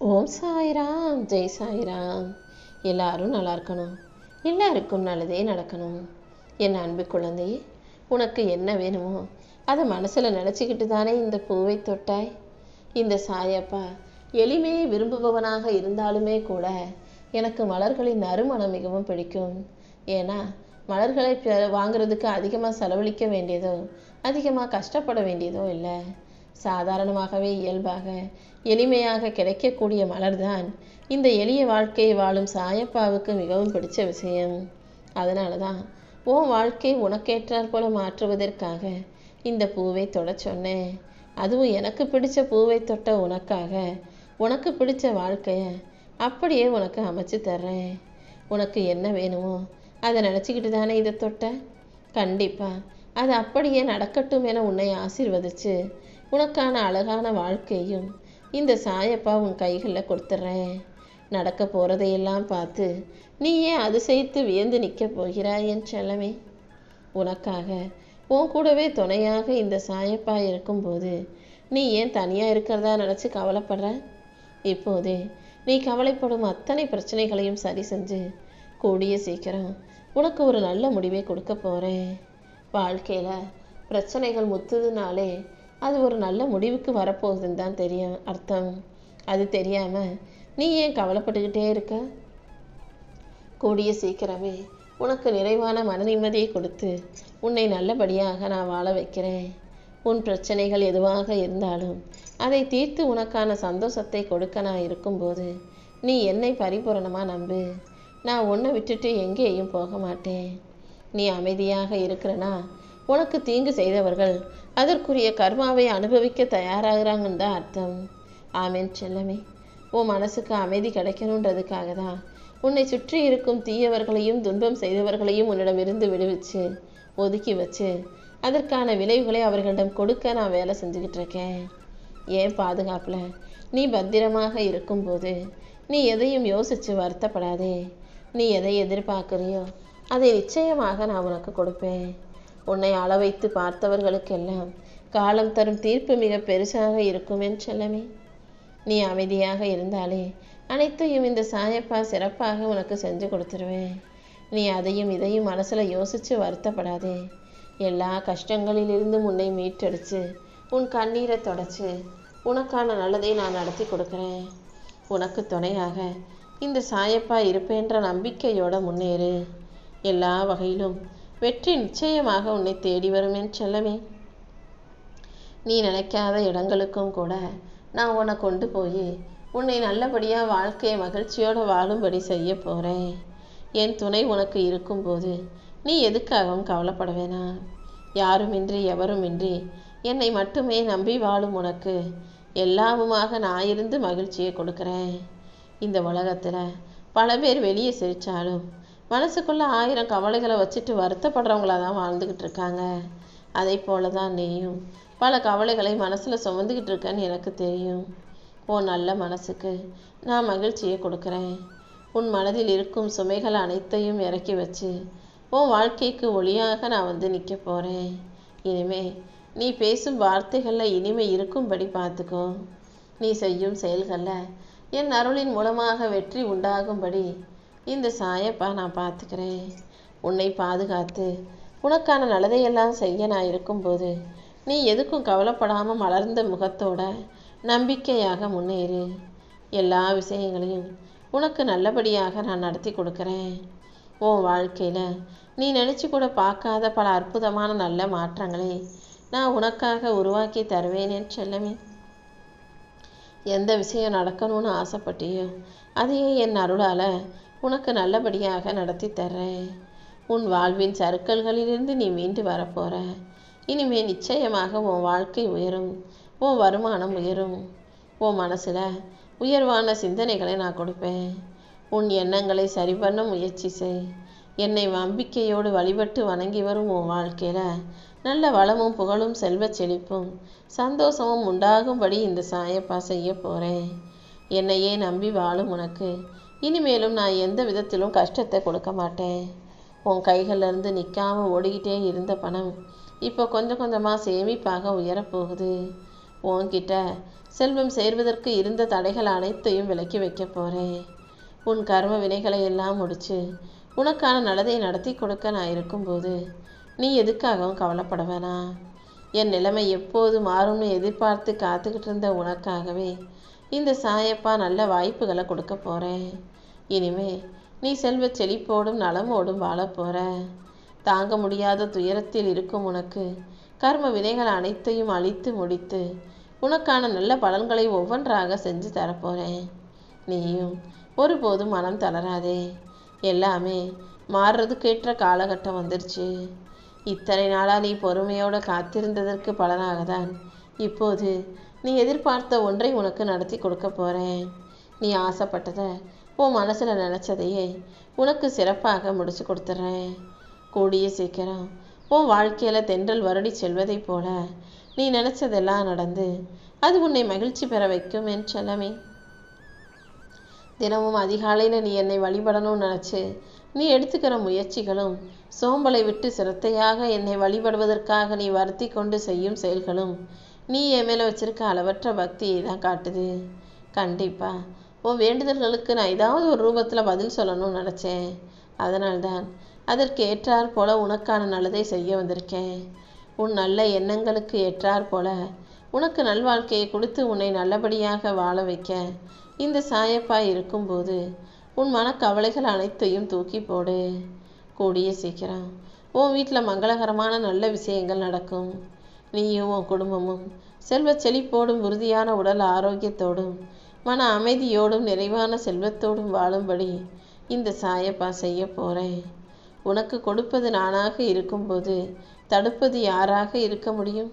ஓம் சாய்ராம், ஜெய் சாய்ராம். எல்லாரும் நல்லா இருக்கணும், எல்லாருக்கும் நல்லதே நடக்கணும். என் அன்பு குழந்தையே, உனக்கு என்ன வேணுமோ அதை மனசில் நினச்சிக்கிட்டு தானே இந்த பூவை தொட்டாய். இந்த சாயப்பா எளிமையை விரும்புபவனாக இருந்தாலுமே கூட எனக்கு மலர்களின் நறுமணம் மிகவும் பிடிக்கும். ஏன்னா மலர்களை வாங்குறதுக்கு அதிகமாக செலவழிக்க வேண்டியதோ அதிகமாக கஷ்டப்பட வேண்டியதோ இல்லை. சாதாரணமாகவே இயல்பாக எளிமையாக கிடைக்கக்கூடிய மலர்தான் இந்த எளிய வாழ்க்கையை வாழும் சாயப்பாவுக்கு மிகவும் பிடிச்ச விஷயம். அதனால தான் உன் வாழ்க்கை உனக்கேற்றாற் போல மாற்றுவதற்காக இந்த பூவை தொட சொன்னேன். அதுவும் எனக்கு பிடிச்ச பூவை தொட்ட உனக்காக உனக்கு பிடிச்ச வாழ்க்கையை அப்படியே உனக்கு அமைச்சு தர்றேன். உனக்கு என்ன வேணுமோ அதை நினச்சிக்கிட்டு தானே இதை தொட்ட. கண்டிப்பாக அது அப்படியே நடக்கட்டும் என உன்னை ஆசீர்வதிச்சு உனக்கான அழகான வாழ்க்கையும் இந்த சாயப்பா உன் கைகளில் கொடுத்துட்றேன். நடக்க போகிறதையெல்லாம் பார்த்து நீ ஏன் அதிசயித்து வியந்து நிற்க போகிறாய் என் செல்லமே. உனக்காக உன் கூடவே துணையாக இந்த சாயப்பா இருக்கும்போது நீ ஏன் தனியாக இருக்கிறதா நினச்சி கவலைப்படுற? இப்போதே நீ கவலைப்படும் அத்தனை பிரச்சனைகளையும் சரி செஞ்சு கூடிய சீக்கிரம் உனக்கு ஒரு நல்ல முடிவை கொடுக்க போகிறேன். வாழ்க்கையில் பிரச்சனைகள் முத்துதுனாலே அது ஒரு நல்ல முடிவுக்கு வரப்போகுதுன்னு தான் தெரியும் அர்த்தம். அது தெரியாமல் நீ ஏன் கவலைப்பட்டுக்கிட்டே இருக்க? கூடிய சீக்கிரமே உனக்கு நிறைவான மன நிம்மதியை கொடுத்து உன்னை நல்லபடியாக நான் வாழ வைக்கிறேன். உன் பிரச்சனைகள் எதுவாக இருந்தாலும் அதை தீர்த்து உனக்கான சந்தோஷத்தை கொடுக்க நான் இருக்கும்போது நீ என்னை பரிபூரணமாக நம்பு. நான் உன்னை விட்டுட்டு எங்கேயும் போக மாட்டேன். நீ அமைதியாக இருக்கிறனா உனக்கு தீங்கு செய்தவர்கள் அதற்குரிய கர்மாவை அனுபவிக்க தயாராகிறாங்கன்னு தான் அர்த்தம். ஆமேன் செல்லமே. உன் மனசுக்கு அமைதி கிடைக்கணுன்றதுக்காக தான் உன்னை சுற்றி இருக்கும் தீயவர்களையும் துன்பம் செய்தவர்களையும் உன்னிடமிருந்து விடுவிச்சு ஒதுக்கி வச்சு அதற்கான விளைவுகளை அவர்களிடம் கொடுக்க நான் வேலை செஞ்சுக்கிட்டு இருக்கேன். ஏன் பாதுகாப்பில் நீ பத்திரமாக இருக்கும்போது நீ எதையும் யோசித்து வருத்தப்படாதே. நீ எதை எதிர்பார்க்குறியோ அதை நிச்சயமாக நான் உனக்கு கொடுப்பேன். உன்னை அள வைத்து பார்த்தவர்களுக்கெல்லாம் காலம் தரும் தீர்ப்பு மிக பெருசாக இருக்கும் என் செல்லமே. நீ அமைதியாக இருந்தாலே அனைத்தையும் இந்த சாயப்பா சிறப்பாக உனக்கு செஞ்சு கொடுத்துருவேன். நீ அதையும் இதையும் மனசில் யோசித்து வருத்தப்படாதே. எல்லா கஷ்டங்களிலிருந்தும் உன்னை மீட்டெடுத்து உன் கண்ணீரை தொடச்சி உனக்கான நல்லதை நான் நடத்தி கொடுக்குறேன். உனக்கு துணையாக இந்த சாயப்பா இருப்பேன்ற நம்பிக்கையோட முன்னேறு. எல்லா வகையிலும் வெற்றி நிச்சயமாக உன்னை தேடி வரும் என் செல்லமே. நீ நினைக்காத இடங்களுக்கும் கூட நான் உன்னை கொண்டு போய் உன்னை நல்லபடியாக வாழ்க்கையை மகிழ்ச்சியோடு வாழும்படி செய்ய போகிறேன். என் துணை உனக்கு இருக்கும்போது நீ எதுக்காகவும் கவலைப்பட வேணாம். யாருமின்றி எவருமின்றி என்னை மட்டுமே நம்பி வாழும் உனக்கு எல்லாமுமாக நான் இருந்து மகிழ்ச்சியை கொடுக்குறேன். இந்த உலகத்தில் பல பேர் வெளியே சிரித்தாலும் மனசுக்குள்ளே 1000 கவலைகளை வச்சுட்டு வருத்தப்படுறவங்களா தான் வாழ்ந்துக்கிட்டு இருக்காங்க. அதை போல தான் நீயும் பல கவலைகளை மனசில் சுமந்துக்கிட்டு இருக்கேன்னு எனக்கு தெரியும். உன் நல்ல மனசுக்கு நான் மகிழ்ச்சியை கொடுக்குறேன். உன் மனதில் இருக்கும் சுமைகள் அனைத்தையும் இறக்கி வச்சு உன் வாழ்க்கைக்கு ஒளியாக நான் வந்து நிற்க போகிறேன். இனிமே நீ பேசும் வார்த்தைகளில் இனிமை இருக்கும்படி பார்த்துக்கோ. நீ செய்யும் செயல்களில் என் அருளின் மூலமாக வெற்றி உண்டாகும்படி இந்த சாயப்பா நான் பார்த்துக்கிறேன். உன்னை பாதுகாத்து உனக்கான நல்லதையெல்லாம் செய்ய நான் இருக்கும்போது நீ எதுக்கும் கவலைப்படாமல் மலர்ந்த முகத்தோட நம்பிக்கையாக முன்னேறு. எல்லா விஷயங்களையும் உனக்கு நல்லபடியாக நான் நடத்தி கொடுக்குறேன். உன் வாழ்க்கையில் நீ நினச்சி கூட பார்க்காத பல அற்புதமான நல்ல மாற்றங்களை நான் உனக்காக உருவாக்கி தருவேன் என் செல்லமே. எந்த விஷயம் நடக்கணும்னு ஆசைப்பட்டியோ அதையே என் அருளால் உனக்கு நல்லபடியாக நடத்தி தர்றேன். உன் வாழ்வின் சறுக்கல்களிலிருந்து நீ மீண்டு வரப்போகிற. இனிமே நிச்சயமாக உன் வாழ்க்கை உயரும், உன் வருமானம் உயரும். உன் மனசில் உயர்வான சிந்தனைகளை நான் கொடுப்பேன். உன் எண்ணங்களை சரி பண்ண முயற்சி செய். என்னை நம்பிக்கையோடு வழிபட்டு வணங்கி வரும் உன் வாழ்க்கையில் நல்ல வளமும் புகழும் செல்வச் செழிப்பும் சந்தோஷமும் உண்டாகும்படி இந்த சாயப்பா செய்ய போகிறேன். என்னையே நம்பி வாழும் உனக்கு இனிமேலும் நான் எந்த விதத்திலும் கஷ்டத்தை கொடுக்க மாட்டேன். உன் கைகளிலிருந்து நிற்காமல் ஓடிக்கிட்டே இருந்த பணம் இப்போ கொஞ்சம் கொஞ்சமாக சேமிப்பாக உயரப்போகுது. உன்கிட்ட செல்வம் சேர்வதற்கு இருந்த தடைகள் அனைத்தையும் விலக்கி வைக்க போகிறேன். உன் கர்ம வினைகளை எல்லாம் முடித்து உனக்கான நல்லதை நடத்தி கொடுக்க நான் இருக்கும்போது நீ எதுக்காகவும் கவலைப்பட வேணாம். என் நிலைமை எப்போது மாறும்னு எதிர்பார்த்து காத்துக்கிட்டு இருந்த உனக்காகவே இந்த சாயப்பா நல்ல வாய்ப்புகளை கொடுக்க போகிறேன். இனிமே நீ செல்வ செழிப்போடும் நலமோடும் வாழ போகிற. தாங்க முடியாத துயரத்தில் இருக்கும் உனக்கு கர்ம வினைகள் அனைத்தையும் அழித்து முடித்து உனக்கான நல்ல பலன்களை ஒவ்வொன்றாக செஞ்சு தரப்போகிறேன். நீயும் ஒருபோதும் மனம் தளராதே. எல்லாமே மாறுறதுக்கேற்ற காலகட்டம் வந்துருச்சு. இத்தனை நாளாக நீ பொறுமையோடு காத்திருந்ததற்கு பலனாக தான் இப்போது நீ எதிர்பார்த்த ஒன்றை உனக்கு நடத்தி கொடுக்க போகிறேன். நீ ஆசைப்பட்டதை உன் மனசில் நினச்சதையே உனக்கு சிறப்பாக முடிச்சு கொடுத்துட்றேன். கூடிய சீக்கிரம் உன் வாழ்க்கையில் தென்றல் வருடி செல்வதைப் போல நீ நினச்சதெல்லாம் நடந்து அது உன்னை மகிழ்ச்சி பெற வைக்கும் என் செல்லமே. தினமும் அதிகாலையில் நீ என்னை வழிபடணும்னு நினச்சி நீ எடுத்துக்கிற முயற்சிகளும் சோம்பலை விட்டு சிரத்தையாக என்னை வழிபடுவதற்காக நீ வருத்தி கொண்டு செய்யும் செயல்களும் நீ என் மேலே வச்சிருக்க அளவற்ற பக்தியை தான் காட்டுது. கண்டிப்பாக உன் வேண்டுதல்களுக்கு நான் ஏதாவது ஒரு ரூபத்தில் பதில் சொல்லணும்னு நினச்சேன். அதனால்தான் அதற்கு ஏற்றாற் போல உனக்கான நல்லதை செய்ய வந்திருக்கேன். உன் நல்ல எண்ணங்களுக்கு ஏற்றாற் போல உனக்கு நல்வாழ்க்கையை கொடுத்து உன்னை நல்லபடியாக வாழ வைக்க இந்த சாயப்பா இருக்கும்போது உன் மனக்கவலைகள் அனைத்தையும் தூக்கி போடு. கூடிய சீக்கிரம் உன் வீட்டில் மங்களகரமான நல்ல விஷயங்கள் நடக்கும். நீயும் உன் குடும்பமும் செல்வ செழிப்போடும் உறுதியான உடல் ஆரோக்கியத்தோடும் மன அமைதியோடும் நிறைவான செல்வத்தோடும் வாழும்படி இந்த சாயப்பா செய்ய போகிறேன். உனக்கு கொடுப்பது நானாக இருக்கும்போது தடுப்பது யாராக இருக்க முடியும்?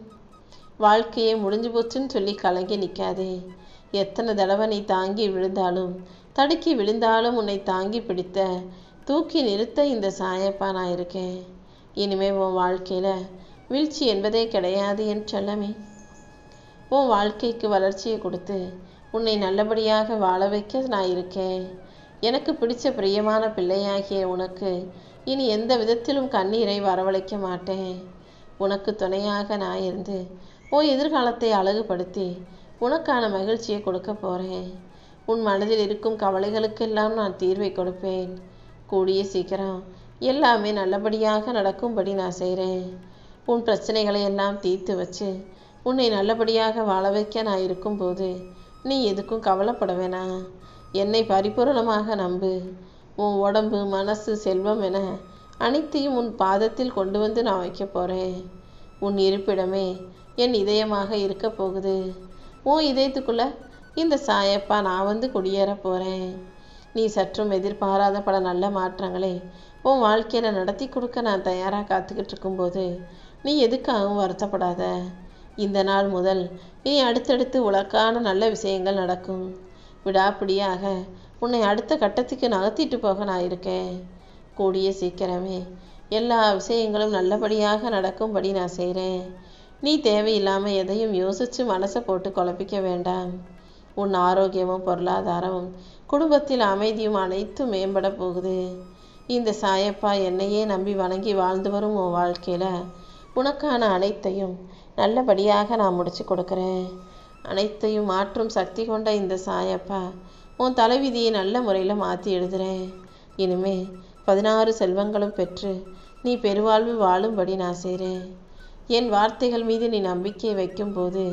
வாழ்க்கையே முடிஞ்சு போச்சுன்னு சொல்லி கலங்கி நிற்காதே. எத்தனை தடவை நீ தாங்கி விழுந்தாலும் தடுக்கி விழுந்தாலும் உன்னை தாங்கி பிடித்த தூக்கி நிறுத்த இந்த சாயப்பா நான் இருக்கேன். இனிமே உன் வாழ்க்கையில் வீழ்ச்சி என்பதே கிடையாது என் செல்லமே. உன் வாழ்க்கைக்கு வளர்ச்சியை கொடுத்து உன்னை நல்லபடியாக வாழ வைக்க நான் இருக்கேன். எனக்கு பிடிச்ச பிரியமான பிள்ளையாகிய உனக்கு இனி எந்த விதத்திலும் கண்ணீரை வரவழைக்க மாட்டேன். உனக்கு துணையாக நான் இருந்து உன் எதிர்காலத்தை அழகுபடுத்தி உனக்கான மகிழ்ச்சியை கொடுக்க போகிறேன். உன் மனதில் இருக்கும் கவலைகளுக்கெல்லாம் நான் தீர்வை கொடுப்பேன். கூடிய சீக்கிரம் எல்லாமே நல்லபடியாக நடக்கும்படி நான் செய்கிறேன். உன் பிரச்சனைகளை எல்லாம் தீர்த்து வச்சு உன்னை நல்லபடியாக வாழ வைக்க நான் இருக்கும்போது நீ எதுக்கும் கவலைப்பட வேணாம். என்னை பரிபூரணமாக நம்பு. உன் உடம்பு மனசு செல்வம் என அனைத்தையும் உன் பாதத்தில் கொண்டு வந்து நான் வைக்க போகிறேன். உன் இருப்பிடமே என் இதயமாக இருக்க போகுது. உன் இதயத்துக்குள்ள இந்த சாயப்பா நான் வந்து குடியேற போகிறேன். நீ சற்றும் எதிர்பாராத பல நல்ல மாற்றங்களை உன் வாழ்க்கையில் நடத்தி கொடுக்க நான் தயாராக காத்துக்கிட்டு இருக்கும்போது நீ எதுக்காகவும் வருத்தப்படாத. இந்த நாள் முதல் நீ அடுத்தடுத்து உனக்கான நல்ல விஷயங்கள் நடக்கும். விடாப்பிடியாக உன்னை அடுத்த கட்டத்துக்கு நகர்த்திட்டு போக நான் இருக்கேன். கூடிய சீக்கிரமே எல்லா விஷயங்களும் நல்லபடியாக நடக்கும்படி நான் செய்கிறேன். நீ தேவையில்லாமல் எதையும் யோசித்து மனசை போட்டு குழப்பிக்க வேண்டாம். உன் ஆரோக்கியமும் பொருளாதாரமும் குடும்பத்தில் அமைதியும் அனைத்தும் மேம்பட போகுது. இந்த சாயப்பா என்னையே நம்பி வணங்கி வாழ்ந்து வரும் உன் வாழ்க்கையில் உனக்கான அனைத்தையும் நல்லபடியாக நான் முடிச்சு கொடுக்குறேன். அனைத்தையும் மாற்றும் சக்தி கொண்ட இந்த சாயப்பா உன் தலைவிதியை நல்ல முறையில் மாற்றி எழுதுகிறேன். இனிமே 16 செல்வங்களும் பெற்று நீ பெருவாழ்வு வாழும்படி நான் செய்கிறேன். என் வார்த்தைகள் மீது நீ நம்பிக்கை வைக்கும்போது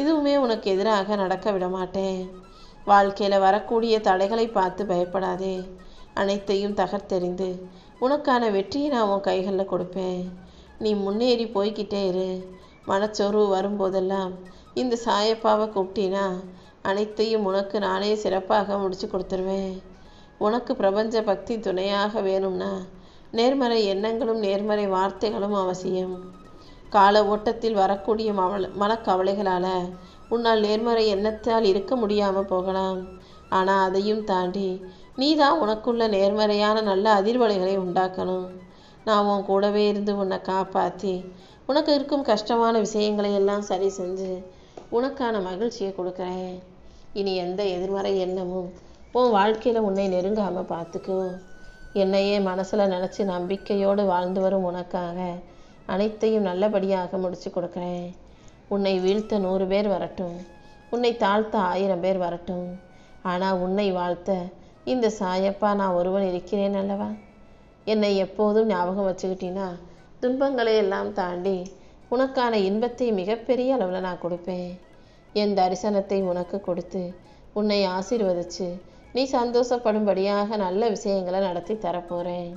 இதுவுமே உனக்கு எதிராக நடக்க விட மாட்டேன். வாழ்க்கையில் வரக்கூடிய தடைகளை பார்த்து பயப்படாதே. அனைத்தையும் தகர்த்தெறிந்து உனக்கான வெற்றியை நான் உன் கைகளில் கொடுப்பேன். நீ முன்னேறி போய்கிட்டே இரு. மனச்சோர்வு வரும்போதெல்லாம் இந்த சாயப்பாவை கூப்பிட்டினா அனைத்தையும் உனக்கு நானே சிறப்பாக முடிச்சு கொடுத்துருவேன். உனக்கு பிரபஞ்ச பக்தி துணையாக வேணும்னா நேர்மறை எண்ணங்களும் நேர்மறை வார்த்தைகளும் அவசியம். கால ஓட்டத்தில் வரக்கூடிய மனக்கவலைகளால் உன்னால் நேர்மறை எண்ணத்தால் இருக்க முடியாமல் போகலாம். ஆனால் அதையும் தாண்டி நீ தான் உனக்குள்ள நேர்மறையான நல்ல அதிர்வலைகளை உண்டாக்கணும். நான் உன் கூடவே இருந்து உன்னை காப்பாற்றி உனக்கு இருக்கும் கஷ்டமான விஷயங்களை எல்லாம் சரி செஞ்சு உனக்கான மகிழ்ச்சியை கொடுக்குறேன். இனி எந்த எதிர்மறை எண்ணமும் உன் வாழ்க்கையில் உன்னை நெருங்காமல் பார்த்துக்கோ. என்னையே மனசில் நினச்சி நம்பிக்கையோடு வாழ்ந்து வரும் உனக்காக அனைத்தையும் நல்லபடியாக முடிச்சு கொடுக்குறேன். உன்னை வீழ்த்த 100 பேர் வரட்டும், உன்னை தாழ்த்த 1000 பேர் வரட்டும், ஆனால் உன்னை வாழ்த்த இந்த சாயப்பா நான் ஒருவன் இருக்கிறேன் அல்லவா? என்னை எப்போதும் ஞாபகம் வச்சுக்கிட்டீன்னா துன்பங்களை எல்லாம் தாண்டி உனக்கான இன்பத்தை மிகப்பெரிய அளவில் நான் கொடுப்பேன். என் தரிசனத்தை உனக்கு கொடுத்து உன்னை ஆசீர்வதிச்சு நீ சந்தோஷப்படும்படியாக நல்ல விஷயங்களை நடத்தி தரப்போகிறேன்.